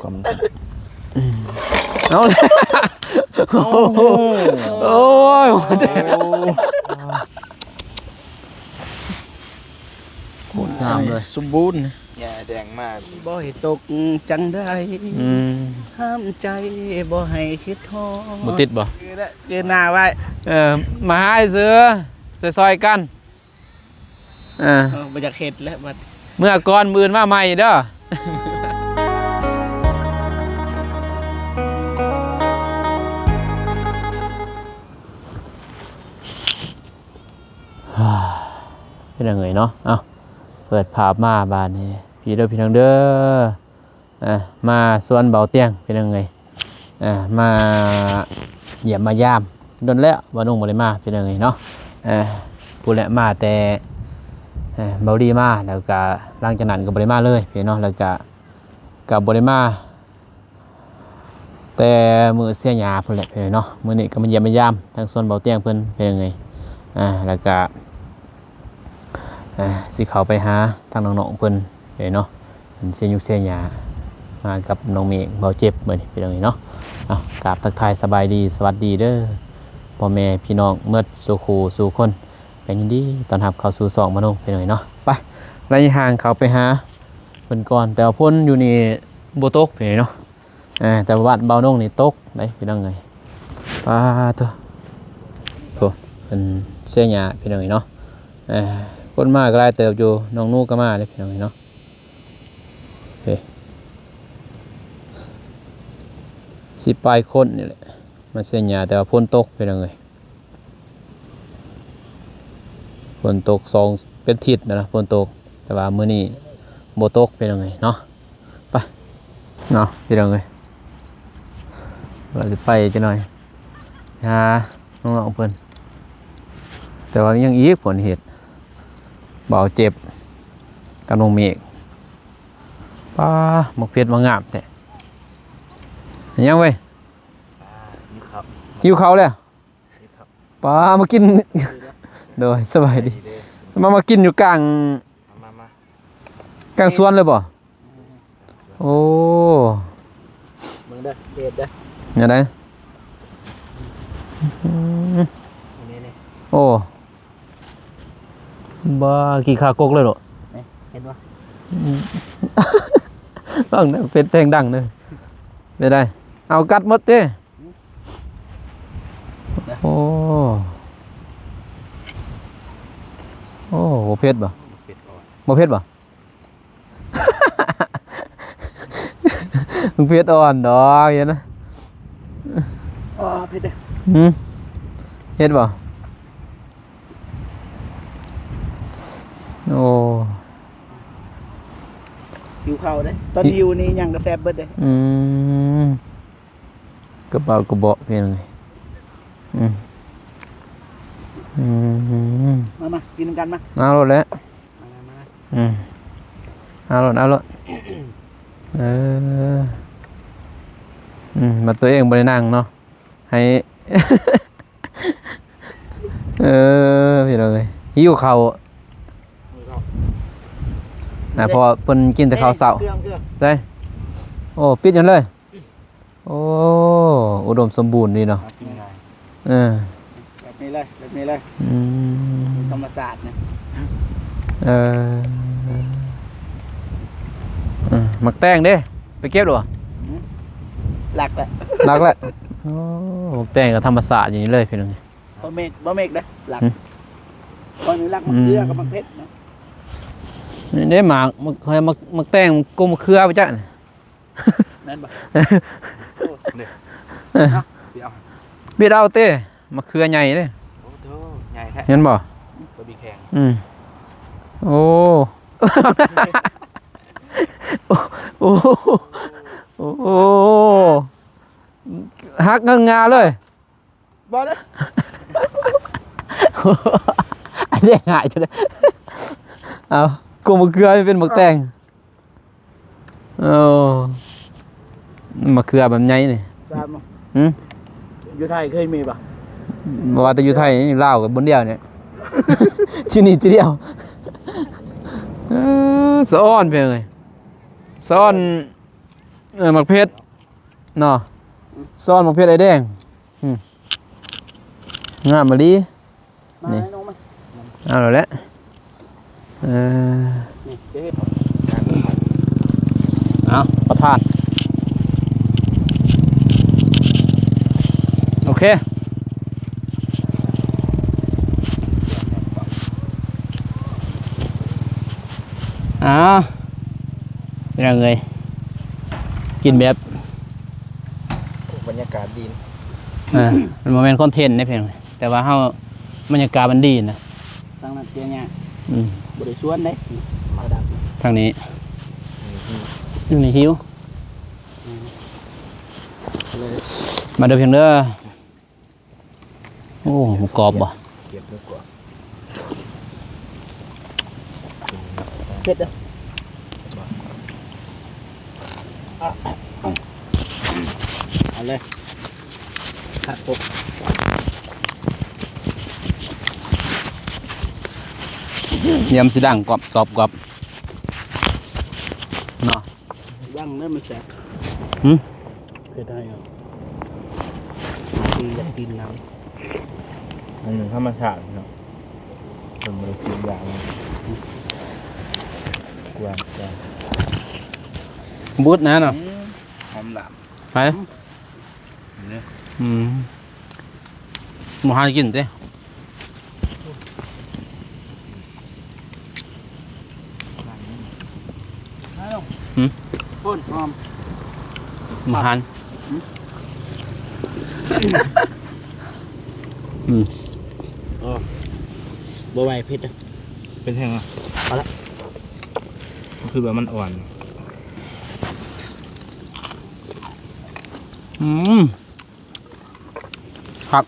ความเอาเลยโอ้ยโคตรงามเลยสมบูรณ์แย่แดงมาก บ่ให้ตกจังได้ห้ามใจบ่ให้คิดท้อ บ่ติดบ่ ยืนหน้าไว้ มาหาไอ้เสือซอยๆกันบ่อยากเฮ็ดแล้วบัด เมื่อก่อนมื่นมาใหม่เด้อเป็นยังไงเนาะเอาเปิดภาพมาบานนี้พี่เด้อพี่น้องเด้อมาสวนเบาเตียงเป็นยังไงมาเยี่ยมมายามโดนแล้วบ่นุ่งบ่ได้มาเป็นยังไงเนาะผู้แหละมาแต่เบาดีมาแล้วก็หลังจากนั้นก็บ่ได้มาเลยพี่เนาะแล้วก็บ่ได้มาแต่มื้อเสียหยาพุ่นแหละพี่เนาะมื้อนี้ก็มาเยี่ยมมายามทางสวนเบาเตียงเพิ่นเป็นยังไงแล้วก็สิเข้าไปหาทางน้องๆเพิ่นเนาะเสียยุเสียหยามากับน้องเมฆเบาเจ็บเหมือนเป็นอย่างนี้เนาะกราบทักทายสบายดีสวัสดีเด้อพ่อแม่พี่น้องเมื่อสู่ครูสู่คนเป็นยินดีตอนรับเข้าสู่2มานุ่งเป็นอย่างนี้เนาะไประยะห่างเข้าไปหาเพิ่นก่อนแต่ว่าพ้นอยู่นี่บ่ตกเป็นอย่างนี้เนาะแต่ว่าบ้านเบานุ่งนี่ตกได้เป็นยังไงป้าตัวโถเป็นเสียหยาเป็นอย่างนี้เนาะคนมากก็ได้เติบอยู่น้องนู่ก็มาเลยพี่น้องเนาะสิปลายคนนี่แหละมาเสียหยาแต่ว่าฝนตกเป็นยังไงฝนตก2เป็นทิศนะฝนตกแต่ว่ามื้อนี้บ่ตกเป็นยังไงเนาะไปเนาะเป็นยังไงเราจะไปจังหน่อยหาน้องๆเพิ่นแต่ว่ายังอีกผลเหตุเบาเจ็บกับน้องเมฆป้าหมกเพชรมางามแต่ยังเว้ยหิวเขาเลยป้ามากินโดยสบายดีมากินอยู่กลางสวนเลยบ่โอ้มึงเด้อเฮ็ดเด้อยังไงโอ้บ้ากี่ขากกเลยหรอเห็นบ่บ้างเนี่ยเป็นแทงดังเลยไม่ได้เอากัดหมดเด้โอ้โอ้โหเพชรบ่บ่เพชรบ่มึงเพชรอ่อนดอกอย่างนั้นเพชรเด้อเพชรบ่โอ้หิวข้าวเด้ตอนหิวนี่ยังกระแซบเบิดเด้กระเป๋ากระเบาะเพียงไงมากินกันมาเอารถแล้วเอารถมาตัวเองบรินั่งเนาะให้พี่น้องเลยหิวข้าวพอเพิ่นกินแต่ข้าวเสาใช่โอ้ปิดยังเลยโอ้อุดมสมบูรณ์ดีเนาะแบบนี้เลยธรรมศาสตร์นะมักแตงเด้ไปเก็บดูหลักแหละโอ้มักแตงกับธรรมศาสตร์อย่างนี้เลยพี่น้องบ่เมฆเด้หลักคนนี้หลักมักเกลือกับมักเพชรเนาะนี่ได้หมากมักแตงกุ้มเครือไปจ้ะนั่นบ่เบี้ยเอาเต้มักเครือใหญ่เลยใหญ่แท้เห็นบ่ตัวบีแข็งโอ้โอ้ฮักงาเลยบ่เด้อไอ้เด็กหายจังเลยเอากุ้มเครือเป็นมักแตงมักเครือแบบใหญ่นี่อยู่ไทยเคยมีป่ะบอกว่าแต่อยู่ไทยลาวกับบนเดียวเนี่ยที่นี่ที่เดียวสะอ้อนเพียงเลยสะอ้อน หมักเพชรเนาะซ่อนหมักเพชรไอ้แดงงามมาดี มา นี่ ให้น้องมา เอาแล้วแหละเออ นี่เดี๋ยวเฮ็ด เอาประทานโอเคเป็นยังไงกินแบบ บรรยากาศดี มันโมเมนต์คอนเทนต์ได้เพียงแต่ว่าเฮาบรรยากาศมันดีนะ ทางนั้นเตียงเนี่ย อืม บ่ได้ชวนเด้มาดับ ทางนี้อยู่ในหิว เลย มาเดินเพียงเด้อโอ้หมูกรอบบ่ เก็บดีกว่า เฮ็ดเด้อเอาเลยครับผม ยำสีดังกรอบกรอบกรอบเนาะ ว่างเด้อมันแซ่บ หืม เฮ็ดได้เหรอกินอยากกินน้ อันหนึ่งธรรมชาติเนาะเป็นบริสุทธิ์อย่างกวนกัน บูดนะเนาะ หอมหลาม ไป เนี่ย หมูหากินเต้ ำให้น้อง หืม พ่นหอม หมูหันอืม บ่ไหวเผ็ดอ่ะ เป็นแห้งอ่ะ เอาละ คือแบบมันอ่อน ครับ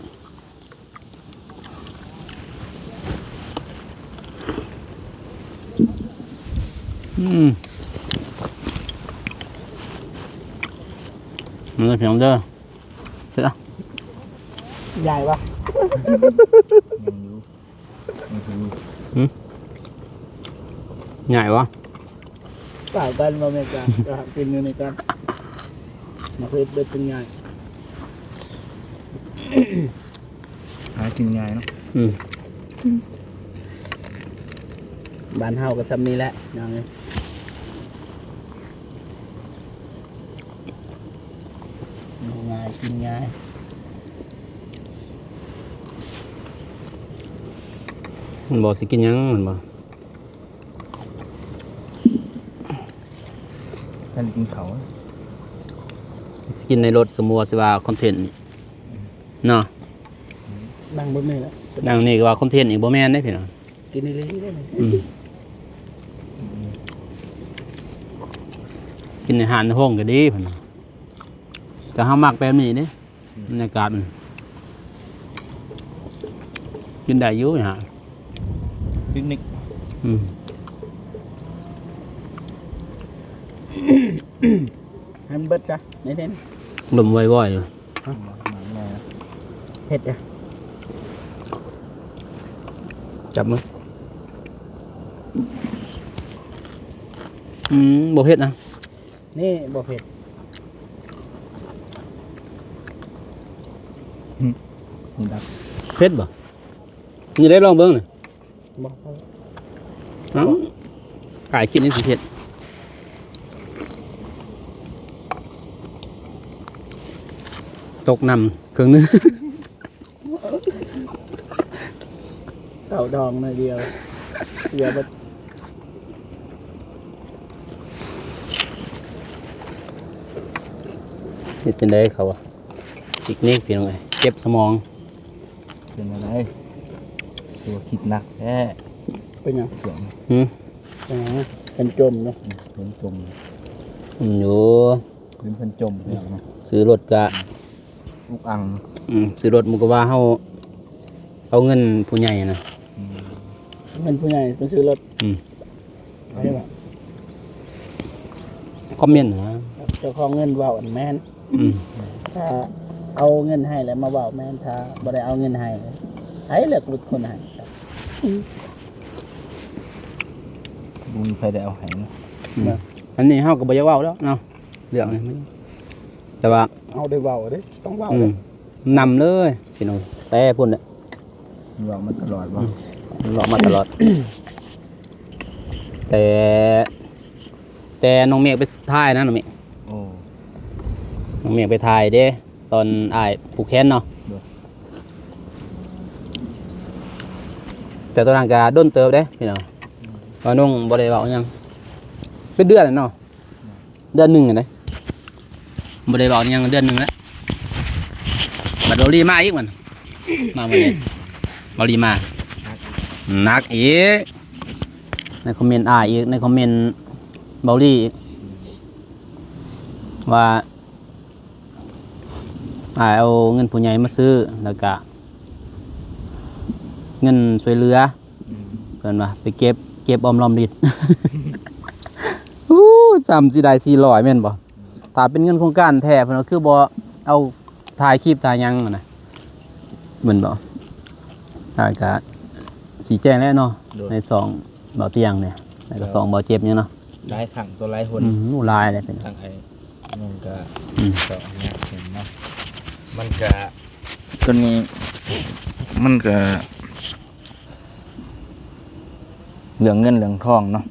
มันจะเพียงเด้อเสร็จแล้ว ใหญ่ปะ ยังอยู่ยังอยู่ ใหญ่วะ เปล่ากันบ่แม่นจ้ะจะกินอยู่ในกันมาเฮ็ดเบ็ดเป็นใหญ่ หากินง่ายเนาะ บ้านเฮาก็ซ้ำนี้แหละอย่างนี้ง่ายกินง่าย มันบอกสิกินหยังมันบอก ท่านกินเขาว สิกินในรถสมัวสิว่าคอนเทนต์นี่เนาะ นั่งบนนี้แหละ ดังนี้ก็ว่าคอนเทนต์อีกบ่แม่นได้พี่น้อง กินนี่เลยได้เลย กินอาหารในห้องก็ดีพี่น้องแต่เฮามักแบบนี้เด้บรรยากาศมันกินได้อยู่ฮะ ปิกนิก ให้มันเบิดจ้ะในเท่น ลมว่อยๆอยู่ หมาแม่ เฮ็ดจ้ะ จับมือบ่เผ็ดนะ นี่บ่เผ็ด นี่ดัก เผ็ดบ่นี่ได้ลองเบิ่งน่ะ บ่ เอ้าขายกินนี่สิเผ็ดตกน้ำเครื่องนึง เต่าดองหน่อยเดียวเดี๋ยวมัน เฮ็ดจังได๋เขาอ่ะปิกนิกพี่น้องเอ้ยเจ็บสมอง เป็นอะไรตัวคิดหนักแท้ เป็นหยัง เสียง เป็นหยังเป็นจมเนาะ เพิ่นจม อยู่ เพิ่นจมอย่างเนาะ ซื้อรถก็ ลูกอัง ซื้อรถมันก็ว่าเฮาเอาเงินผู้ใหญ่นะ เป็นผู้ใหญ่ไปซื้อรถ อืม ไปได้บ่ คอมเมนต์นะ เจ้าของเงินเว้าอันแม่น ถ้าเอาเงินให้แล้วมาเว้าแม่นถ้าบ่ได้เอาเงินให้ไอ้เลือกบุคคลให้ครับ บุญใครได้เอาแหง อันนี้เฮาก็บ่อยากเว้าแล้วเนาะ เรื่องนี้มันแต่ว่า เอาได้เว้าเด้ต้องเว้า อื เด้ มนำเลยพี่น้องแต่พุ่นเนี่ย บอกมันตลอดบ่ หลอกมาตลอด แต่น้องเมฆไปถ่ายนะน้องเมฆ โอ้ น้องเมฆไปถ่ายเด้ตอนอ้ายผูกแขนเนาะ เด้อ แต่ตอนนั้นก็ด้นเติบเด้พี่น้องว่าน้องบ่ได้เว้าหยังเป็นเดือนแล้วเนาะเดือนหนึงอะเด้บ่ได้เว้าหยังเดือนหนึงแล้วบัดเราลีมาอีกมันมามื้อนี้เราลีมานักอีกในคอมเมนต์อ้ายอีกในคอมเมนต์เบาลี่อีกว่าอ้ายเอาเงินผู้ใหญ่มาซื้อแล้วก็เงินช่วยเหลือเพิ่นว่าไปเก็บออมรอมริด อู้จำสิได้400แม่นบ่ถ้าเป็นเงินโครงการแท้เพิ่นก็คือบ่เอาถ่ายคลิปถ่ายหยังอะนะเหมือนบ่อ้ายก็สิแจ้งแล้วเนาะในสองเบาเตียงเนี่ยแล้วก็สองเบาเจ็บเนี่ยเนาะ หลายขังตัวหลายคน อู้ลายเลยเป็น ทางไอ้นั่นก็ อืม ก็เนี่ยเห็นเนาะมันก็ตัวนี้มันก็เหลืองเงินเหลืองทองเนาะ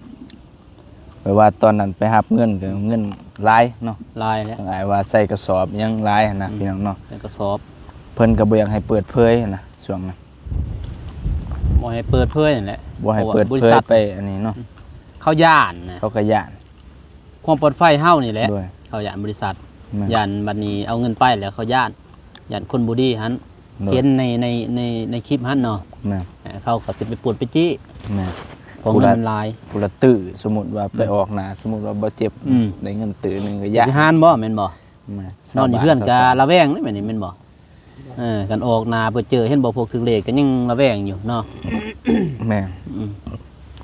แปลว่าตอนนั้นไปหับเงินก็เงินหลายเนาะ ลายแล้ว ทางไอ้ว่าใส่กระสอบยังหลายหั้นนะพี่น้องเนาะ เป็นกระสอบ เพิ่นก็บ่อยากให้เปิดเผยหั้นนะช่วงนั้น บ่ให้เปิดเผยนั่นแหละ บ่ให้เปิด บริ เผย ษัท ไปอันนี้เนาะ เขาย่านนะ เขาก็ย่าน ความปลอดภัยเฮานี่แหละ ด้วย เขาย่านบริษัท แม่น ย่านบัดนี้เอาเงินไปแล้วเขาย่านคนบ่ดีหัน ด้วย เห็นในคลิปหันเนาะ แม่น เขาก็สิไปปวดไปจี้ แม่น เพราะเงินมันหลาย ผู้ละตื้อสมมุติว่าไปออกหน้าสมมุติว่าบ่เจ็บ อืม ได้เงินตื้อหนึงก็ย่าน สิหานบ่แม่นบ่ แม่ นอนอยู่เพื่อนก็ ชาวบ้า ระแวงนี่แม่นี่แม่นบ่กันออกหน้าเพิ่นเจอเห็นบ่พวกถึงเลขก็ยังระแวงอยู่เนาะ แม่น อืม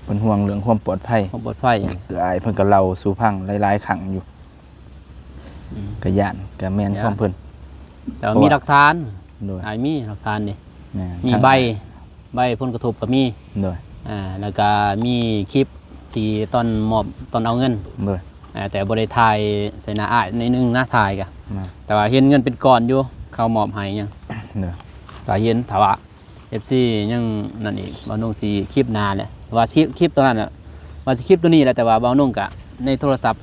เพิ่นห่วงเรื่องความปลอดภัย ความปลอดภัย คืออายเพิ่นก็เล่าสู่พังหลายๆครั้งอยู่ อืม ก็ย่านก็แม่นความเพิ่น แต่ว่ามีหลักฐาน โดย อ้ายมีหลักฐานนี่ แม่น มีใบผลกระทบก็มี โดย แล้วก็มีคลิปที่ตอนมอบตอนเอาเงิน โดย แต่บริถ่ายใส่หน้าอ้ายในนึงหน้าถ่ายกะ แม่น แต่ว่าเห็นเงินเป็นก้อนอยู่เขามอบให้ยัง โดย ก็เห็นถาว่า FC ยังนั่นอีกบ่าวนุ่งสีคลิปหนาแหละว่าคลิปตัวนั้นน่ะว่าสิคลิปตัวนี้แหละแต่ว่าบ่าวนุ่งกะในโทรศัพท์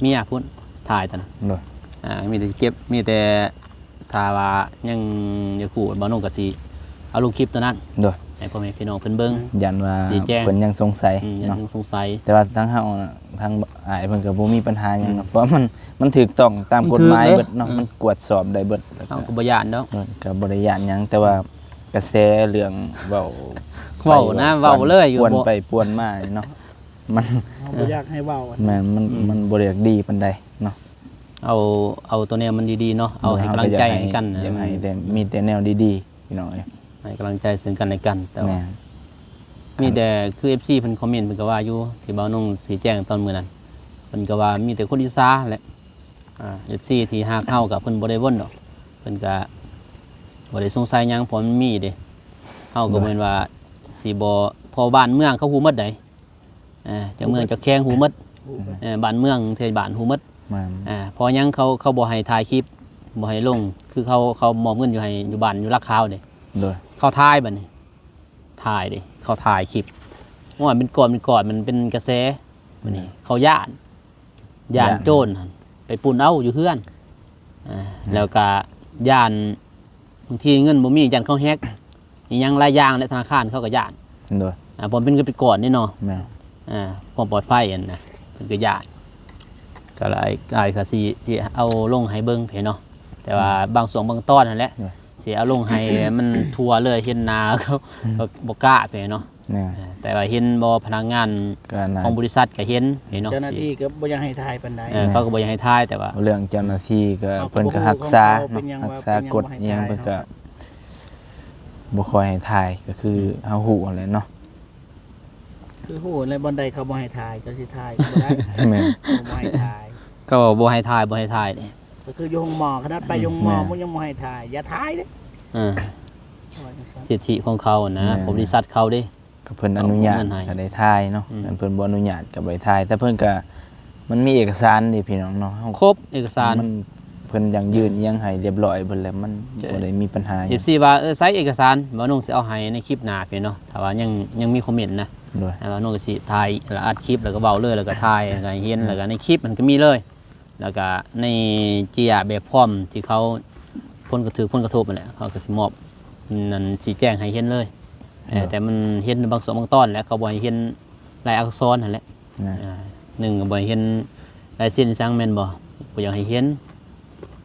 เมียพุ่นถ่ายตอนนั้น โดย มีแต่เก็บมีแต่ถ้าว่ายังอย่าขู่บ่าวนุ่งก็สิเอาลงคลิปตัวนั้น โดย ให้พ่อแม่พี่น้องเพิ่นเบิ่ง ยันว่า สีแจ้ง เพิ่นยังสงสัย ยัง เนาะ สงสัย แต่ว่าทั้งเฮาน่ะทั้งอายเพิ่นก็บ่มีปัญหาหยังเนาะเพราะมันถูกต้องตามกฎหมายเบิดเนาะมันกวดสอบได้เบิดแล้ว เอา ก็ ก็บ่ยานดอก ก็บ่ได้ย่านหยังแต่ว่ากระแสเรื่องเว้า เว้านะเว้าเลยอยู่ ปวน บ่ ไปปวนมาเนาะมัน เขาบ่อยากให้เว้าอะ แม่นมันบ่ได้อยากดีปานใดเนาะ เอาตัวเนี้ยมันดีๆเนาะเอาให้กำลังใจให้กัน อยากให้แต่มีแต่แนวดีๆพี่น้องเอ้ย ให้กำลังใจซึ่งกันและกันแต่ว่า แม่น มีแต่คือ FC เพิ่นคอมเมนต์เพิ่นก็ว่าอยู่ที่เบานุ่งสีแจ้งตอนมื้อนั้นเพิ่นก็ว่ามีแต่คนอีสานแหละFC ที่ฮักเฮากับเพิ่นบ่ได้วนดอกเพิ่นก็บ่ได้สงสัยหยังเพราะมันมีเด้เฮาก็บ่แม่นว่าสิบ่พอบ้านเมืองเขาฮู้หมดได้เจ้าเมืองเจ้าแข้งฮู้หมดบ้านเมืองเทศบ้านฮู้หมด แม่น พอยังเขาบ่ให้ถ่ายคลิปบ่ให้ลงคือเขามอบเงินอยู่ให้อยู่บ้านอยู่รักขาวเด้ โดย เขาถ่ายบัดนี้ถ่ายเด้เขาถ่ายคลิปว่ามันเป็นก่อนมันเป็นกระแสบัดนี้เขาย่านโจรหั่นไปปุ่นเอาอยู่เฮือนแล้วก็ย่านบางทีเงินบ่มีย่านเขาแฮกอีหยังหลายอย่างในธนาคารเขาก็ย่าน โดย ผมเป็นเงินเป็นก่อนนี่เนาะ แม่น ความปลอดภัยอันนะเพิ่นก็ย่านก็เลยก็สิเอาลงให้เบิ่งเพิ่นเนาะแต่ว่าบางส่วนบางตอนนั่นแหละสิเอาลงให้มันทั่วเลยเห็นหน้าเขาก็บ่กล้าเพิ่นเนาะ แม่น แต่ว่าเห็นบ่พนักงาน ก็น่า ของบริษัทก็เห็นเนาะ เจ้าหน้าที่ก็บ่อยากให้ทายปานใด เขาก็บ่อยากให้ถ่ายแต่ว่า เรื่องเจ้าหน้าที่ก็เพิ่นก็รักษาเนาะรักษากฎอิหยังเพิ่นก็บ่ค่อยให้ถ่ายก็คือเฮาฮู้แหละเนาะ คือโหในบ่อนใดเขาบ่ให้ทายก็สิทายก็บ่ได้ แม่น บ่ให้ทาย ก็บ่ให้ถ่ายนี่ ก็คืออยู่ห้องหมอขนาดไปอยู่ห้องหมอมันยังบ่ให้ทายอย่าทายเด้ อ่า ว่าจังซั่น สิทธิของเขานะบริษัทเขาเด้ ก็เพิ่นอนุญาต เอาเงินให้ ก็ได้ถ่ายเนาะ อืม อันเพิ่นบ่อนุญาตก็บ่ได้ถ่ายแต่เพิ่นก็ มันมีเอกสารดิพี่น้องเนาะเฮา ครบเอกสาร มันเพิ่นยังยืนอิหยังให้เรียบร้อยเบิดแล้วมันบ่ได้มีปัญหาหยัง 14ว่าไซส์เอกสารบ่นุ่งสิเอาให้ในคลิปหน้าพี่เนาะถ้าว่ายังมีคอมเมนต์นะ ด้วย บ่นุ่งก็สิถ่ายแล้วอัดคลิปแล้วก็เว้าเลยแล้วก็ถ่ายแล้วก็เห็นแล้วก็ในคลิปมันก็มีเลย แล้วก็ในเจียแบบพร้อมที่เขาพ้นกระทบนั่นแหละเขาก็สิมอบนั่นสิแจ้งให้เห็นเลยแต่มันเห็นบางส่วนบางตอนแล้วเขาบ่ให้เห็นลายอักษรนั่นแหละ นะ หนึ่งก็บ่ให้เห็นลายเส้นสร้างแม่นบ่อยากให้เห็น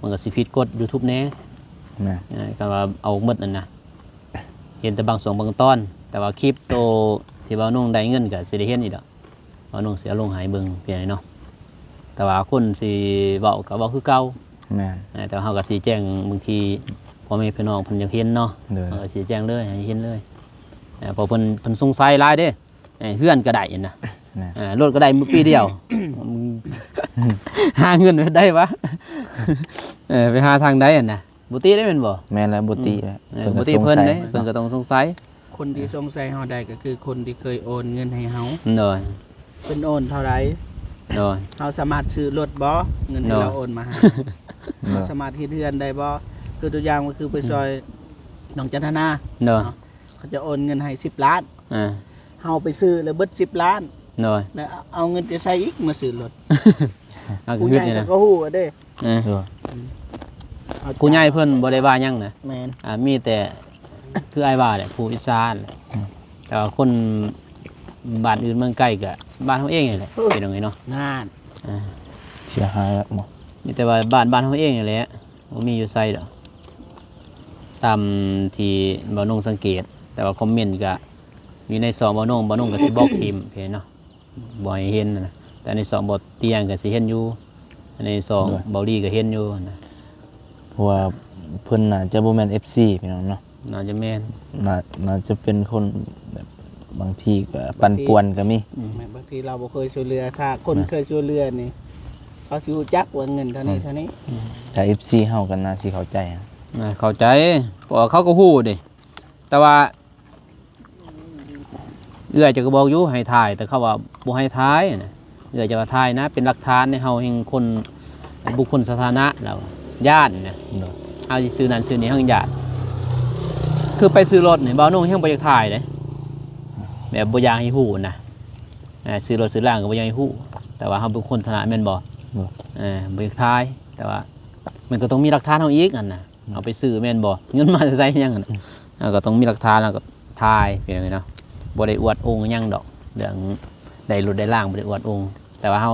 มันก็สิผิดกฎ YouTube แน่ นะ ก็ว่าเอาหมดนั่นนะเห็นแต่บางส่วนบางตอน แต่ว่าคลิปโตที่ว่านุ่งได้เงินก็สิได้เห็นอีกดอกว่านุ่งสิเอาลงให้เบิ่งเพียงเนาะแต่ว่าคนสิเว้าก็เว้าคือเก่า แม่น แต่ว่าเขาก็สิแจ้งบางทีพ่อแม่พี่น้องเพิ่นอยากเห็นเนาะ เด้อ เขาก็สิแจ้งเลยให้เห็นเลยเพอเพิ่นสงสัยหลายเด้เฮือนก็ได้นะ นะ รถก็ได้มื้อปีเดียว หาเงินได้วะไปหาทางใดอ่ะนะบ่ติได้แม่นบ่ แม่นแล้วบ่ติแล้ว บ่ติเพิ่นเด้เพิ่นก็ต้องสงสัย คนที่สงสัยเฮาได้ก็คือคนที่เคยโอนเงินให้เฮา โดย เพิ่นโอนเท่าไหร่ โดย เฮาสามารถซื้อรถบ่เงินที่ เนาะ เราโอนมาให้เฮาสามารถเฮ็ดเรือนได้บ่คือตัวอย่างก็คือไปซอยน้องจันทนา โดย เขาจะโอนเงินให้10 ล้าน อ่า เฮาไปซื้อแล้วเบิด10 ล้าน โดย แล้วเอาเงินจะใช้อีกมาซื้อรถ เอาก็ ผู้ คื ให อ ญ่ นี่นะ ก็ฮู้อะเด้ เออ เด้อ เอา ผู้ใหญ่เพิ่นบ่ได้ว่าหยังนะ แม่น มีแต่คืออ้ายว่าแหละผู้อีสานแหละแต่ว่าคนบ้านอื่นเมืองใกล้ก็บ้านเฮาเองนี่แหละเป็นจังไงเนาะ งาน อ่า เสียหายแล้วหมด มีแต่ว่าบ้านเฮาเองนี่แหละบ่มีอยู่ไสดอกตามที่บ่นงสังเกต แต่ว่าคอมเมนต์ก็มีในสองบ่นงก็สิบอกทีมเพิ่นเนาะบ่ให้เห็นนะแต่ในสองบ่เตียงก็สิเห็นอยู่ในสองเบาดีก็เห็นอยู่นะ เพราะว่าเพิ่นน่าจะบ่แม่น FC พี่น้องเนาะ น่าจะแม่น น่าจะเป็นคนแบบบางทีก็ปั่นป่วนก็มี แม่นบางทีเราบ่เคยช่วยเหลือถ้าคนเคยช่วยเหลือนี่เขาสิรู้จักว่าเงินเท่านี้เท่านี้ ถ้า FC เฮาก็น่าสิเข้าใจอะ เข้าใจเพราะว่าเขาก็ฮู้ดิแต่ว่าเอื้อยจะก็บอกอยู่ให้ถ่าย แต่เขาว่าบ่ให้ถ่ายนะเอื้อยจะว่าถ่ายนะ เป็นหลักฐานในเฮาแห่งคนบุคคลสาธารณะแล้วญาตินะ เนาะ เอาสิซื้อนั้นซื้อนี้เฮาญาติคือไปซื้อรถนี่บ่าวนุ่งเฮงบ่อยากถ่ายเด้แบบบ่อยากให้ฮู้นะซื้อรถซื้อล่างก็บ่อยากให้ฮู้แต่ว่าเฮาเป็นคนสาธารณะแม่นบ่ เนาะ บ่อยากถ่ายแต่ว่ามันก็ต้องมีหลักฐานเฮาอีกอันน่ะเอาไปซื้อแม่นบ่เงินมาจะใช้หยังอันน่ะก็ต้องมีหลักฐานแล้วก็ถ่ายเป็นจังไดเนาะบ่ได้อวดองค์หยังดอกเรื่องได้รถได้ล่างบ่ได้อวดองค์แต่ว่าเฮา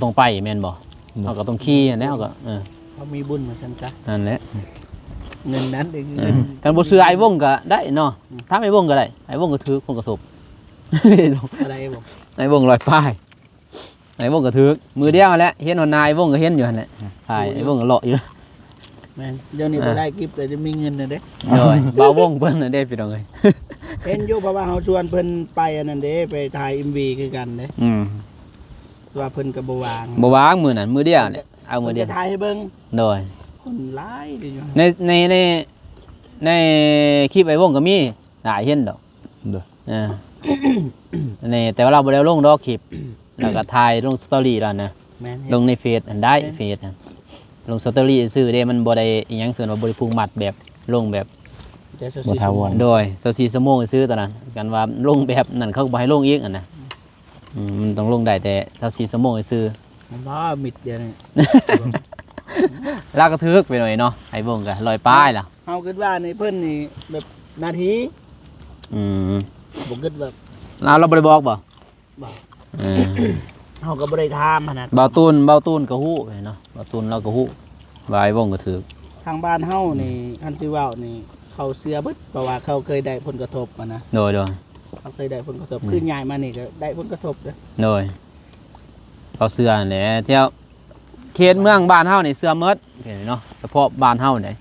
ต้องไปแม่นบ่เฮาก็ต้องขี่อันแล้วก็เขามีบุญเหมือนกันจ้ะ นั่นแหละ เงินนั้นคือเงิน กันบ่ซื้อไอ้วงก็ได้เนาะถามไอ้วงก็ได้ไอ้วงก็ถือคนกระทบ อะไรบอก ไอ้วงลอยป้ายไอ้วงก็ถือมือเดียวนั่นแหละเห็นว่านายไอ้วงก็เห็นอยู่หั่นแหละถ่ายไอ้วงก็เลาะอยู่ แม่นเดี๋ยวนี้บ่ได้กิฟต์เลยจะมีเงินน่ะเด้ โดยเบาวงเพิ่นน่ะเด้พี่น้องเอ้ย เห็นอยู่เพราะว่าเฮาชวนเพิ่นไปอันนั้นเด้ไปถ่าย MV คือกันเด้ ว่าเพิ่นก็บ่วาง บ่วางมือนั้นมือเดียวเนี่ยเอามือเดียว พิ่นจะถ่ายให้เบิ่ง โดย คนหลายเด้อยู่ ในคลิปไอ้วงก็มีหลายเห็นดอก เด้อ นี่แต่ว่าเราบ่ได้ลงดอกคลิปแล้วก็ถ่ายลงสตอรี่แล้วนะ แม่น ลงในเฟซอันได้เฟซนะลงสตอรี่ซื้อเด้มันบ่ได้อิหยังคือว่าบ่ได้ผูกมัดแบบลงแบบ แต่ บ่ทาวร โดย24ชั่วโมงซื้อตอนนั้นกันว่าลงแบบนั้นเขาก็บ่ให้ลงอีกอันน่ะมันต้องลงได้แต่24ชั่วโมงซื้อ มันบ่มิดเดียวนี่ ลากกระทึกไปหน่อยเนาะไอ้วงก็ลอยป้ายล่ะ เฮาคิดว่านี่เพิ่นนี่แบบนาที อืม บ่คิดแบบ เราบ่ได้บอกบ่ บ่ เออ เฮาก็บ่ได้ถามขนาด เบาตูนก็ฮู้เนาะเบาตูนเราก็ฮู้ว่าไอ้วงก็ถือ ทางบ้านเฮานี่คันสิเว้านี่เขาเสียเบิดเพราะว่าเขาเคยได้ผลกระทบนะ โดย เขาเคยได้ผลกระทบขึ้นใหญ่มานี่ก็ได้ผลกระทบเด้อ โดยเขาเสื้อนั่นแหละเที่ยวเขตเมืองบ้านเฮานี่เสื้อหมดเห็นเนาะเฉพาะบ้านเฮานี่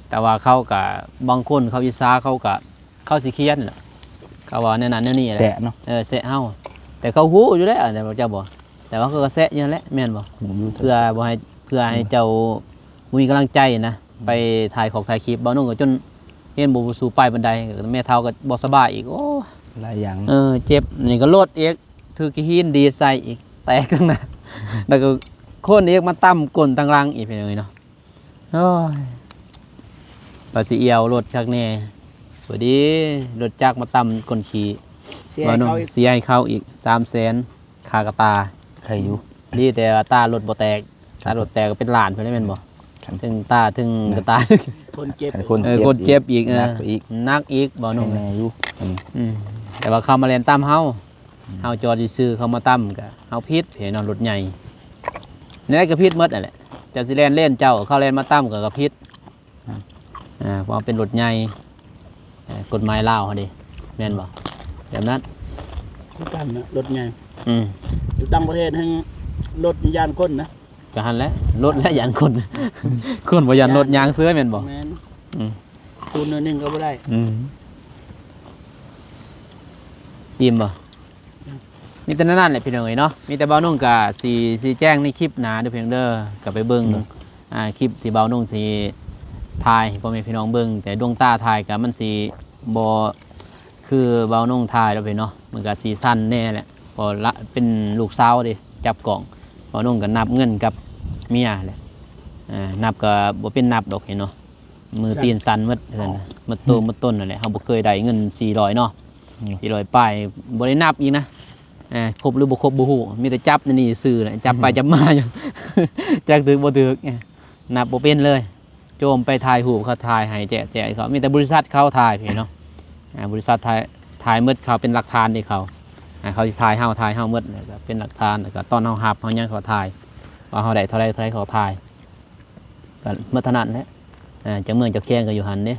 แต่ว่าเขาก็บางคนเขาวิสาเขาก็เขาสิเขียนแหละเขาว่าแนวนั้นแนวนี้แหละ แสะเนาะ แซะเฮาแต่เขาฮู้อยู่แล้วแต่ว่าเจ้าบ่แต่ว่าเขาก็แซะอยู่นั่นแหละแม่นบ่เพื่อให้เจ้ามีกำลังใจนะไปถ่ายของถ่ายคลิปบ่นุ่งก็จนเห็นบ่สู่ปลายบันไดแม่เฒ่าก็บ่สบายอีกโอ้ หลายอย่าง เจ็บนี่ก็โลดอีกถือกี่หินดีใส่อีก แตกทั้งนั้นแล้วก็คนเอกมาตั้มก้นตั้งรังอีกเป็นยังไงเนาะโอ้ยปาสิเอียวรถจักแน่พอดีรถจักรมาตั้มก้นขี่ เสีย ว่าน้อง เขาอีก เสียให้เขาอีก300,000คากระตา ใครอยู่ ดีแต่ว่าตารถบ่แตกตารถแตกก็เป็นล้านเพิ่นได้แม่นบ่ ครับ ถึงตาถึงกระตา คนเจ็บ ให้คน คนเจ็บอีก หนักไปอีก หนักอีกบ่น้อง แน่อยู่อันนี้ แต่ว่าเขามาเล่นตามเฮาจอดซื่อๆเขามาตั้มก็เฮาผิดเห็นรถใหญ่นี่ก็ผิดหมดนั่นแหละจะสิแล่นเล่นเจ้าเขาเล่นมาตั้มก็ผิดเพราะว่าเป็นรถใหญ่กฎหมายลาวเฮาเด้แม่นบ่แบบนั้น คือกันนะรถใหญ่ อืม อยู่ต่างประเทศทั้งรถยานคนนะ ก็หันแหล้วรถและยันคน คนบ่ยันรถยางเสื้อแม่นบ่ แม่น อืม 0-1ก็บ่ได้ อิ่มบ่มีแต่นั่นแหละพี่น้องเอ้ยเนาะมีแต่เบานุ่งก็สิแจ้งในคลิปหน้าเด้อเพียงเด้อก็ไปเบิ่งคลิปที่เบานุ่งสิถ่ายให้พ่อแม่พี่น้องเบิ่งแต่ดวงตาถ่ายก็มันสิบ่คือเบานุ่งถ่ายแล้วพี่เนาะมันก็สิสั้นแน่แหละเพอละเป็นลูกสาวเด้จับกล่องเบานุ่งก็นับเงินกับเมียแหละนับก็บ่เป็นนับดอกเห็นเนาะมือตีนสั่นหมดเพิ่นน่ะหมดโตหมดต้นนั่นแหละเฮาบ่เคยได้เงิน400เนาะ400ป้ายบ่ได้นับอีกนะครบหรือบ่ครบบ่ฮู้มีแต่จับนี่ซื่อน่ะจับไปจับมาอยู่ จักถึกบ่ถึกนับบ่เป็นเลยโจมไปถ่ายรูปเขาถ่ายให้แจกเขามีแต่บริษัทเขาถ่ายพี่เนาะบริษัทถ่ายหมดเขาเป็นหลักฐานให้เขาเขาสิถ่ายเฮาหมดแล้วก็เป็นหลักฐานแล้วก็ตอนเฮารับเฮายังเขาถ่ายว่าเฮาได้เท่าไรเขาถ่ายก็เมื่อเท่านั้นแหละจังเมืองจักแข้งก็อยู่หั่นเด้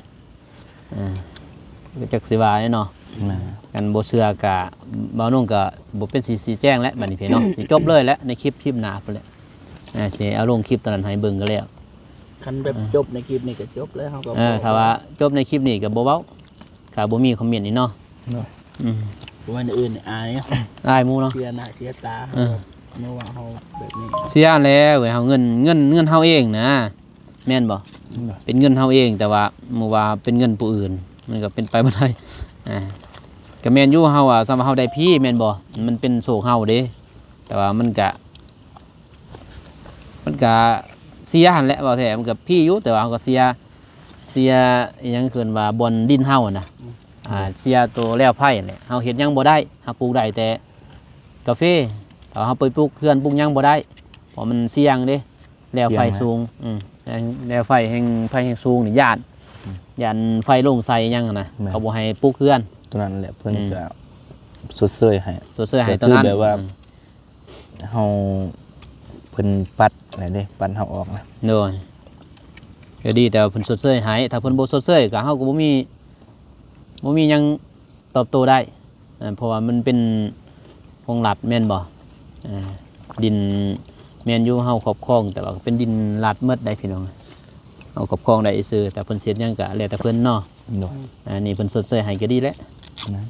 ก็จักสิว่าเนาะ กันบ่เชื่อกะบ่นุ่งกะบ่เป็นสีแจ้งแล้วบัดนี้พี่เนาะ สิจบเลยแล้วในคลิปหน้าพุ่นแหละสิเอาลงคลิปตอนนั้นให้เบิ่งก็แล้ว คันแบบจบในคลิปนี้ก็จบแล้วเขาก็ ถ้าว่าจบในคลิปนี้ก็บ่เว้าก็บ่มีคอมเมนต์นี่เนาะอืม วันอื่นอาย อ้ายหมู่เนาะ เสียหน้าเสียตาเมื่อว่าเขาแบบนี้ เสียแล้วเว้ยเฮาเงินเฮาเองนะแม่นบ่เป็นเงินเฮาเองแต่ว่าหมู่ว่าเป็นเงินผู้อื่นมันก็เป็นไปบ่ได้ก็แม่นอยู่เฮาสำหรับเฮาได้พี่แม่นบ่มันเป็นโชคเฮาเด้แต่ว่ามันก็เสียหั่นแหละว่าแท้มันก็พี่อยู่แต่ว่าเฮาก็เสียอิหยังเกินว่าบนดินเฮาน่ะเสียตัวแล้วไผ่นั่นแหละเฮาเฮ็ดหยังบ่ได้เฮาปลูกได้แต่กาแฟถ้าเฮาไปปลูกเขื่อนปลูกหยังบ่ได้เพราะมันเสี่ยงเด้แล้วไฟสูงแล้วไฟแห่งสูงนี่ย่านไฟลงใส่หยังน่ะเขาบ่ให้ปลูกเขื่อน ตัวนั้นแหละเพิ่นก็สดเสยให้ สดเสื้อให้ตอนนั้น ก็คือแบบว่า เฮาเพิ่นปัดอะไรเด้ปัดเฮาออกนะ โดยก็ดีแต่ว่าเพิ่นสดเสื้อให้ถ้าเพิ่นบ่สดเสื้อก็เฮาก็บ่มีหยังตอบโต้ได้เพราะว่ามันเป็นของรัฐแม่นบ่ดินแม่นอยู่เฮาครอบครองแต่ว่าเป็นดินรัฐหมดได้พี่น้องเฮาครอบครองได้ซื่อแต่เพิ่นเสียหยังก็แล้วแต่เพิ่นเนาะ เนาะ นี่เพิ่นสดเสื้อให้ก็ดีแล้ว นะ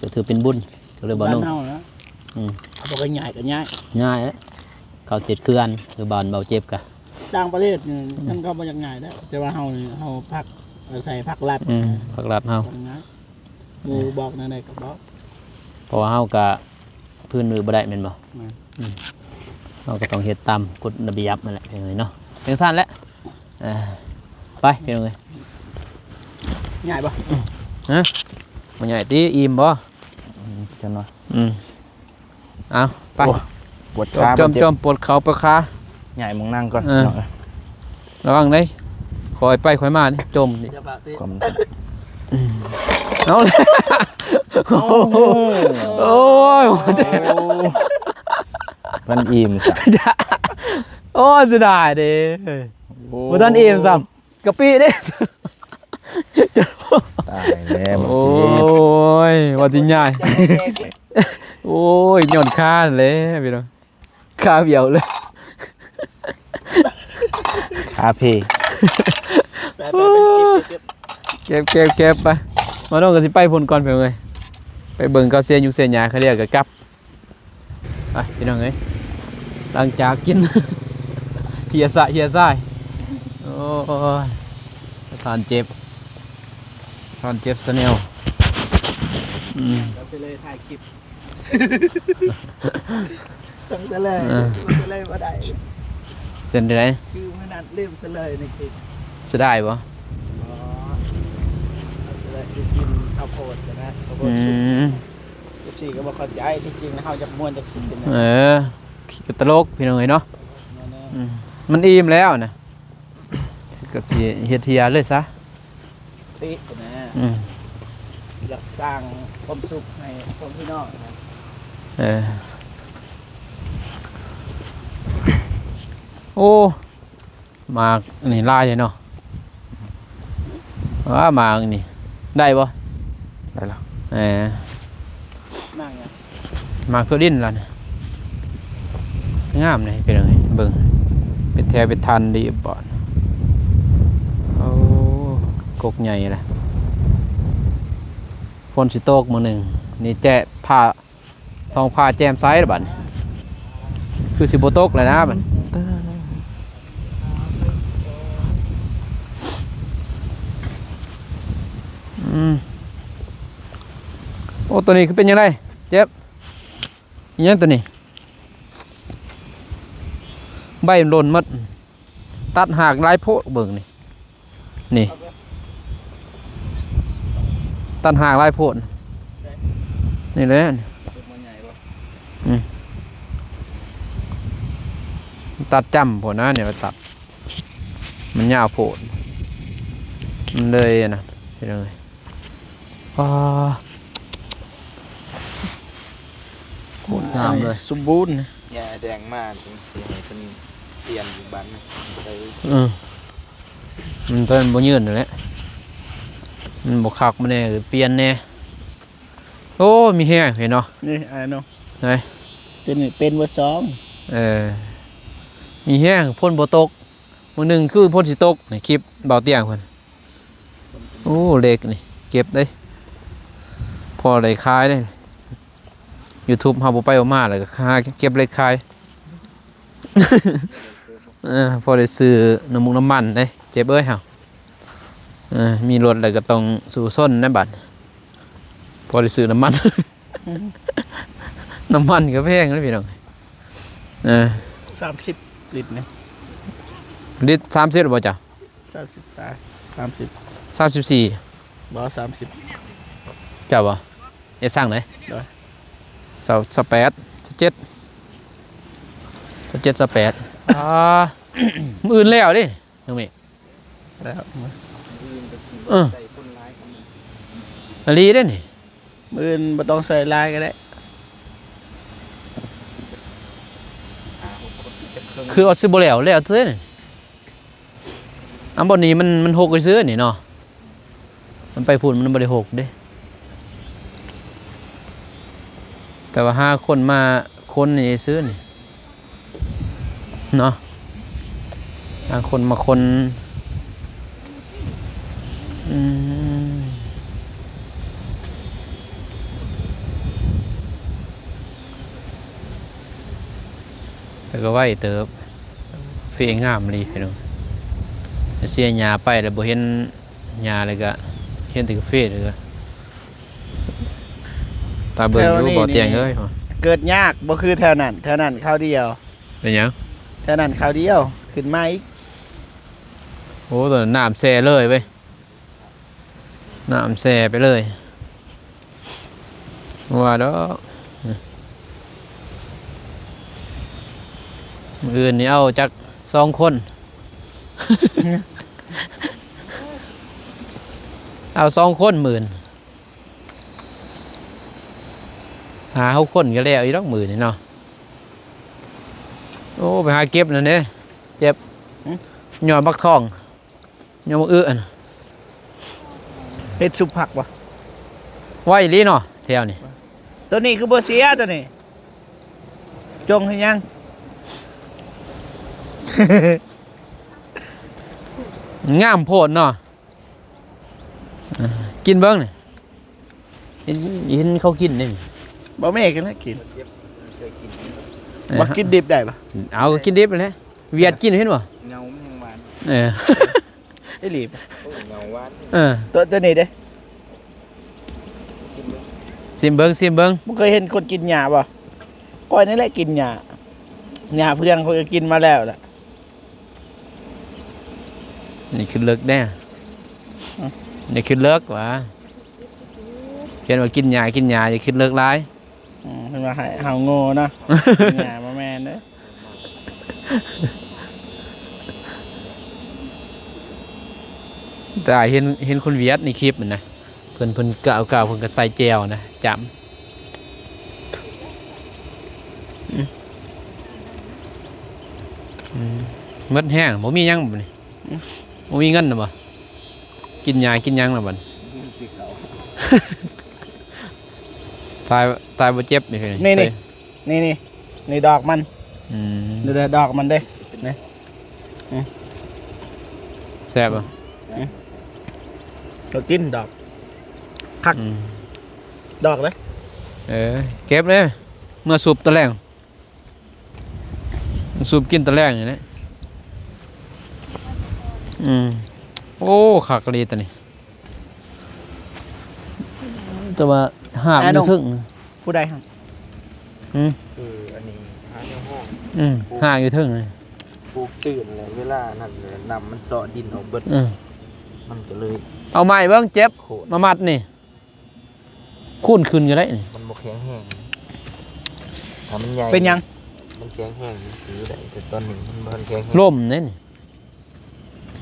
ก็ถือเป็นบุญก็เลยบ่ บ้าน นุ่ง เฮานะเขาบอกง่ายก็ง่าย ง่ายแล้วเขาเสร็จเคลื่อนคือบ้านเบาเจ็บกะ ต่างประเทศนี่ทั้งก็บ่ยังง่ายแล้วแต่ว่าเฮานี่เฮาพักอาศัยพักรัฐ พักรัดเฮา ง่ายหมู่บอกนั่นได้ก็บอก เพราะว่าเฮากะพื้นมือบ่ได้แม่นบ่เฮาก็ต้องเฮ็ดตามกฎระเบียบนั่นแหละเพียงเลยเนาะเพียงสั้นแล้วไปเพียงเลย ง่ายบ่ บ่ใหญ่ติอิ่มบ่ จังเนาะ เอาไป ปวด จ ขา อมปวดเข่าปวดขา ใหญ่มองนั่งก่อน เออ เนาะ ระวังได้คอยไปคอยมานี่จมนี่ จะปะติ ความ เอาเลยโอ้ย มันอิ่มซะ โอ้ยเสียดายเด้บ่ทันอิ่มซ้ำกะปิเด้ ตายแล้ว โอ้ยว่าจริงใหญ่โอ้ยหย่อนข้านเลยพี่น้องข้าเบี้ยวเลย คาเพ ไป เก็บไปมาน้องก็สิไปพุ่นก่อนเพิ่นเอ้ยไปเบิ่งเขาเสียอยู่เสียหยาเขาเรียกก็กลับไปพี่น้องเอ้ยหลังจากกิน เฮียซ่ายโอ้ยทานเจ็บซะแนวเราไปเลยถ่ายคลิป ต้องเฉลยเฉลยบ่ได้ เป็นได คือมื้อนั้นลืมเฉลยในคลิป สิได้บ่ อ๋อเฉลยคือกินข้าวโพดนะข้าวโพ อื ดสุก ม 14ก็บ่เข้าใจที่จริงนะเฮาจะม่วนจักสิเป็น เออขี้กระตลกพี่น้องเอ้ยเนาะอืมมันอิ่มแล้วนะก็สิเฮ็ดเฮียเลยซะ ตินะ อืม อยากสร้างความสุขให้พ่อพี่น้องนะ เออโอ้หมากนี่ลายเลยเนาะว่าหมากนี่ได้บ่ ได้แล้ว เออ นั่งไง หมากตัวดินล่ะเนี่ยงามเลยเป็นยังไงเบิ่งเป็นแถวเป็นทันดีบ่อนโอ้กกใหญ่เลยฝนสิตกมื้อหนึงนี่แจ้ผ้าทองผ้าแจมไซส์ละบัดนี้คือสิบ่ตกเลยนะบัดอืมโอ้ตัวนี้คือเป็นยังไงเจ็บอิหยังตัวนี้ใบมันหล่นหมดตัดหากหลายโพดเบิ่งนี่นี่ตัดหากหลายโพดนี่แหละ มันใหญ่บ่ ตัดจำโพดนะเนี่ยไปตัดมันยาวโพดมันเลยนะเป็นยังไงว้าโคตรงามเลย สมบูรณ์ แง่แดงมากจริงสิให้เป็นเปลี่ยนอยู่บ้านนะได้ มันต้นบ่ยืนอยู่แล้วมันบ่คักมันแน่หรือเปลี่ยนแน่โอ้มีแฮงเห็นเนาะ นี่อะไรเนาะ ไหน ตัวนี้เป็นเบอร์สอง มีแฮงพ่นบ่ตกมื้อหนึงคือพ่นสิตกนี่คลิปเบาเตียงเพิ่นโอ้เล็กนี่เก็บได้พอได้ขายได้ YouTube เฮาบ่ไปเอามาแล้วก็หาเก็บเล็กขาย พอได้ซื้อน้ำมันได้เจ็บเอ้ยเฮามีรถแล้วก็ต้องสู่ส้นนะบัดพอได้ซื้อน้ำมัน น้ำมันก็แพงนะพี่น้อง30 ลิตรเนี่ย ลิตร30หรือเปล่าจ๊ะ 30ตาย30 34 บ่30 เจ้าบ่เอะสั่งไหน ได้ 28 28มื้ออื่นแล้วดิน้องเมฆ แล้ว อลีเด้นี่ มื้ออื่นบ่ต้องใส่ลายก็ได้ คือเอาซื้อบ่แล้วซื้อนี่อันบนนี้มันหกไปซื้อนี่เนาะมันไปพูดมันบ่ได้หกเด้แต่ว่า5คนมาคนนี่ซื้อนี่เนาะ5คนมาคนแต่ก็ไหวเติบเฟียงามเลยพี่น้องเสียหญ้าไปแล้วบ่เห็นหญ้าเลยก็เห็นแต่กาแฟเลยก็ตาเบิ่งอยู่บ่เตียงเอ้ย เกิดยากบ่คือแถวนั้นข้าวเดียว เป็นหยัง แถวนั้นข้าวเดียวขึ้นมาอีก โอ้ตัวนั้นน้ำแซ่เลยเว้ยน้ำแซ่ไปเลยว่าดอกมื้ออื่นนี่เอาจัก2 คน เอา2 คน10,000หา6 คนก็แล้วอีกดอก10,000นี่เนาะโอ้ไปหาเก็บนั่นเด้เจ็บหย่อบักทองหย่อบักอื้อ เฮ็ดสุปผักบ่ ไว้อีหลีเนาะแถวนี่ ตัวนี้คือบ่เสียตัวนี้จงให้ยัง งามโพดเนาะกินเบิ้งนี่เห็นเขากินนี่ บ่แม่กันแล้วกินบ่กินดิบได้ปะ เอาก็กินดิบเลยเวียดกินเห็นบ่ เงามันยังหวาน ไอ้หลีบ เงาหวาน ตัวนี้เด้ ซิมเบิ้ง บ่เคยเห็นคนกินหญ้าบ่ก้อยนี่แหละกินหญ้า เนี่ยเพื่อนเขาก็กินมาแล้วแหละ นี่ขึ้นเลิกแน่นี่ขึ้นเลิกวะเขียนว่ากินยาอย่าขึ้นเลิกร้าย เพิ่นว่าให้เฮาโง่เนาะ เนี่ยมาแม่นเด้อ แต่เห็นคนเวียดในคลิปมันนะเพิ่นกล่าวเพิ่นก็ใส่แจวนะจำหมดแห้งบ่มีหยังบ่นี่บ่มีเงินน่ะบ่กินหยังน่ะบ่ตายบ่เจ็บนี่ นี่ดอกมัน อืม เดี๋ยวดอกมันเด้นี่ แซ่บบ่ ก็กินดอกคัก อืม ดอกเลย เก็บเลยเมื่อสูบตะแรงสูบกินตะแรงอย่างนี้โอ้ขากรีตัวนี้แต่ว่าหาบอยู่ถึง ผู้ใดครับ คืออันนี้หาในห้อง หาอยู่ถึงเลย ปลูกตื่นเลยเวลานั่นเลยนำมันเสาะดินออกเบิดมันก็เลย เอาไม้เบิ้งเจ็บ โคตร มามัดนี่คุ้นขึ้นอยู่ได้นี่ มันบ่แข็งแห้งถ้ามันใหญ่ เป็นยัง มันแข็งแห้งซื้อได้แต่ตอนนี้มันบ่ทันแข็งแห้ง ล่มนี่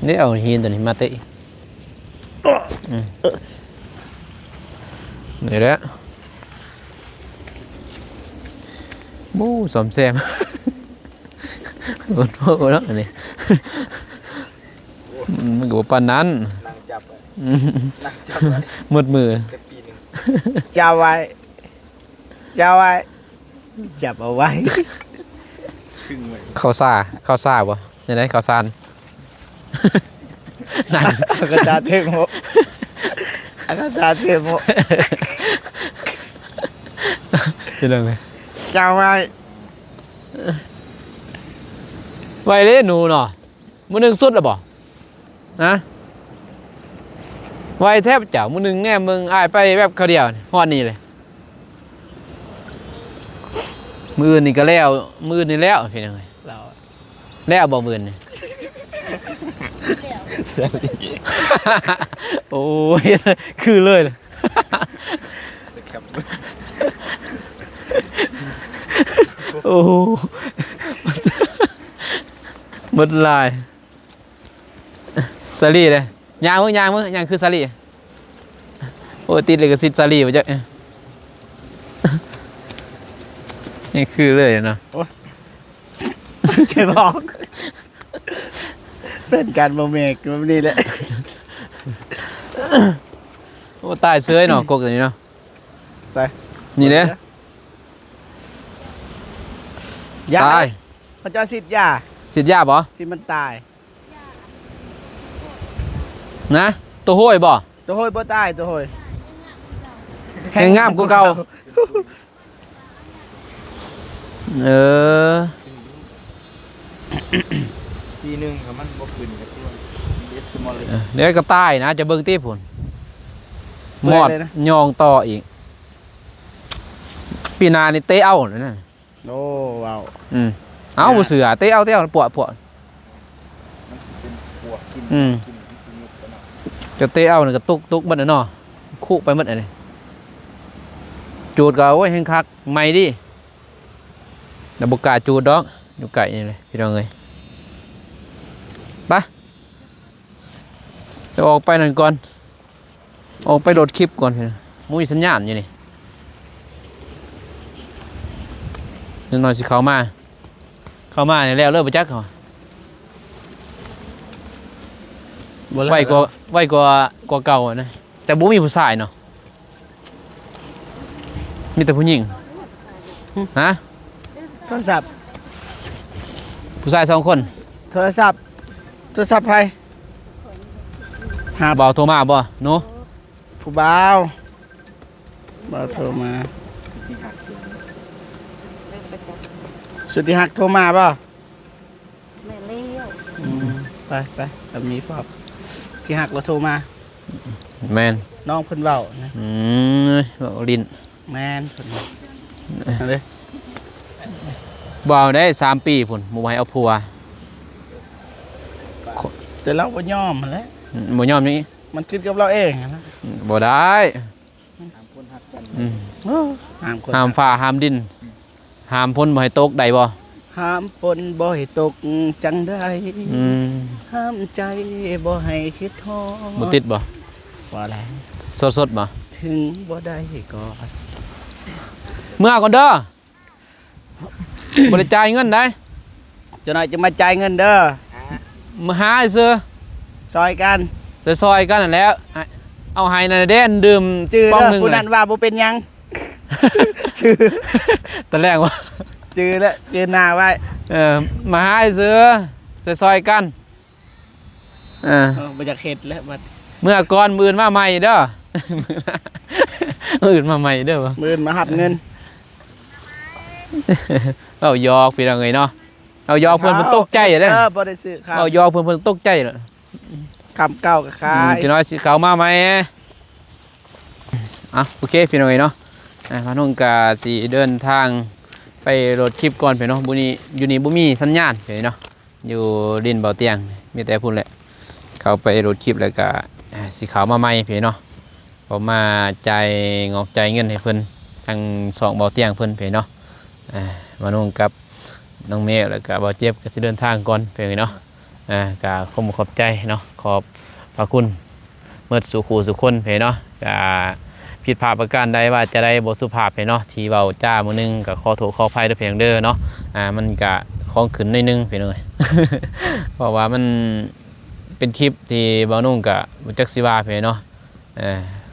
นี่เอาหินตัวนี้มาเตะนี่แหละบู้สมแซมโอ้โหแล้วอันนี้มันก็บ่ปานนั้น นั่งจับไว้นั่งจับไว้ หมดมือ แต่ปีหนึง จะไว้จับเอาไว้ ครึ่งไว้ ข้าวซ่าบ่ยังไงข้าวสารนั่น อากาศเทโมอากาศเทโม เป็นยังไง จะไว้ ไวเลยหนูเนาะมื้อหนึงสุดแล้วบ่นะไวแทบจะมื้อหนึงแง่มึงอ้ายไปแบบเขาวเดียวนี่ฮอดนี่เลยมื้ออื่นนี่ก็แล้วมื้ออื่นนี่แล้วเป็นยังไง เรา แล้วบ่มื้อนี่ เสื้อลี โอ้ยคือเลย สแคป โอ้โหหมดลายสาลีเลยยางมึงยางคือสาลีโอ้ติดเลยกับซิดสาลีมาจ้ะนี่คือเลยเนาะ เคยบอก เป็นการโมเมกแบบนี้แหละ โอ้ตายเสื้อเนาะกกตัวนี้เนาะ ตาย นี่เลย ยา ตาย เขาจะสิทธิ์ยา สิทธิ์ยาบ่ ที่มันตาย นะตัวห้อยบ่ ตัวโหยบ่ตายตัวโหย แข็งงามกูเก่าเออ ปีหนึงก็มันบ่ขึ้นกับตัวเดสมอลเลย เดี๋ยวก็ตายนะจะเบิ่งตีผลหมอดยองต่ออีกปีหนานี่เตะเอาเลยนะ โอ้ว้าว เอาบ่เสือเตะเอาปวด มันสิเป็นปวกกิน อืม กินยุบกันเนาะ จะเตะเอานี่ก็ตุกเบิดน่ะเนาะคุไปหมดอันนี้จูดก็โอ้ยแฮงคักใหม่ดิน่ะบ่กล้าจูดดอกอยู่ไกลนี่เลยพี่น้องเอ้ยไปจะออกไปนั่นก่อนออกไปโหลดคลิปก่อนพี่น้องมุ้ยสัญญาณอยู่นี่นิดหน่อยสิเข้ามานี่แล้วเริ่มบ่จักเขา ไว้กว่าเก่าอะนะแต่บ่มีผู้ชายเนาะมีแต่ผู้หญิงฮะ โทรศัพท์ ผู้ชาย2 คน โทรศัพท์ใครหา บ่าวโทรมาบ่หนู ผู้บ่าวโทรมาสุดที่หักโทรมาป่ะ ไม่เลี้ยว ไปแบบนี้พอบที่หักเราโทรมา แมน น้องเพิ่นเว้านะ บ่าวลิ้น แม่นเพิ่นเอาเลย บ่เอาได้3 ปีพุ่นบ่ให้เอาผัว แต่เราบ่ยอมมันแหล้ว บ่ยอมนี่ มันคิดกับเราเองนะ บ่ได้อืม ห้ามคน ห้ามฟ้าห้ามดินห้ามพ้นบ่ให้ตกได้บ่ ห้ามฝนบ่ให้ตกจังได้ อืม ห้ามใจบ่ให้คิดท้อ บ่ติดบ่ ว่าแล้ว สดๆบ่ ถึงบ่ได้ก็ เมื่อก่อนเด้อบ่ได้จ่ายเงินได้ เจ้าหน่อยจะมาจ่ายเงินเด้อ มาหาไอ้เสือ ซอยกัน ไปซอยกันนั่นแหล้วเอาให้นั่นเด้นดื่ม จื้อ ป้อง เด้อ หนึง ผู้ เล นั้ ย นว่าบ่เป็นหยัง ชื่อ ตอนแรกว่า จื้อแล้วจื้อหน้าไว้ มาหาไอ้เสือซอยกันบ่อยากเฮ็ดแล้วบัด เมื่อก่อนมื้ออื่นมาใหม่เด้อ มื้ออื่นมาใหม่เด้อวะ มื้อมาหับเงิน เอายอกพี่น้องเอ้ยเนาะเอายอกเพิ่นเพิ่นตกใจเด้อ บ่ได้ซื้อข้าว เอายอกเพิ่นตกใจเด้อ คำเก่าก็ขาย พี่น้อยสิเข้ามาใหม่โอเคพี่น้องเอ้ยเนาะพาน้องกาสิเดินทางไปโหลดคลิปก่อนพี่น้องบุนี้อยู่นี่บ่มีสัญญาณพี่เนาะอยู่ดินเบาเตียงมีแต่พุ่นแหละเข้าไปโหลดคลิปแล้วก็สิเข้ามาใหม่พี่เนาะผมมาจ่ายงอกจ่ายเงินให้เพิ่นทางสองเบาเตียงเพิ่นพี่เนาะมานุ่งกับน้องเมฆแล้วก็เบาเจ็บก็สิเดินทางก่อนพี่เนาะก็ขอบใจเนาะขอบพระคุณเมื่อสู่คู่สู่คนพี่เนาะก็ผิดพลาดประการใดว่าจะได้บ่สุภาพพี่เนาะที่เว้าจ้ามื้อนึงก็ขอโทษขออภัยด้วยเพียงเด้อเนาะมันก็ของขึ้นหน่อยนึงพี่น้อง เพราะว่ามันเป็นคลิปที่เบานุ่งกับจักสิว่าพี่เนาะ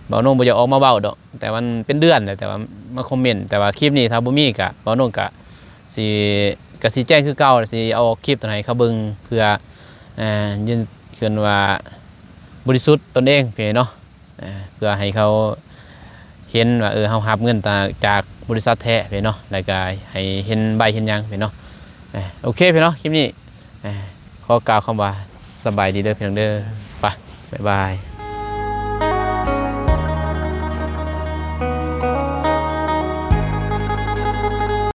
เบานุ่งบ่อยากออกมาเว้าดอกแต่มันเป็นเดือนแล้วแต่ว่ามาคอมเมนต์แต่ว่าคลิปนี้ถ้าบ่มีก็เบานุ่งก็สิแจ้งคือเก่าสิเอาคลิปตัวไหนเขาเบิ่งเพื่อยืนยันว่าบริสุทธิ์ตนเองพี่เนาะเพื่อให้เขาเห็นว่าเฮารับเงินจากบริษัทแท้พี่เนาะแล้วก็ให้เห็นใบเห็นหยังพี่เนาะโอเคพี่เนาะคลิปนี้ขอกล่าวคำว่าสบายดีเด้อพี่น้องเด้อไปบ๊ายบาย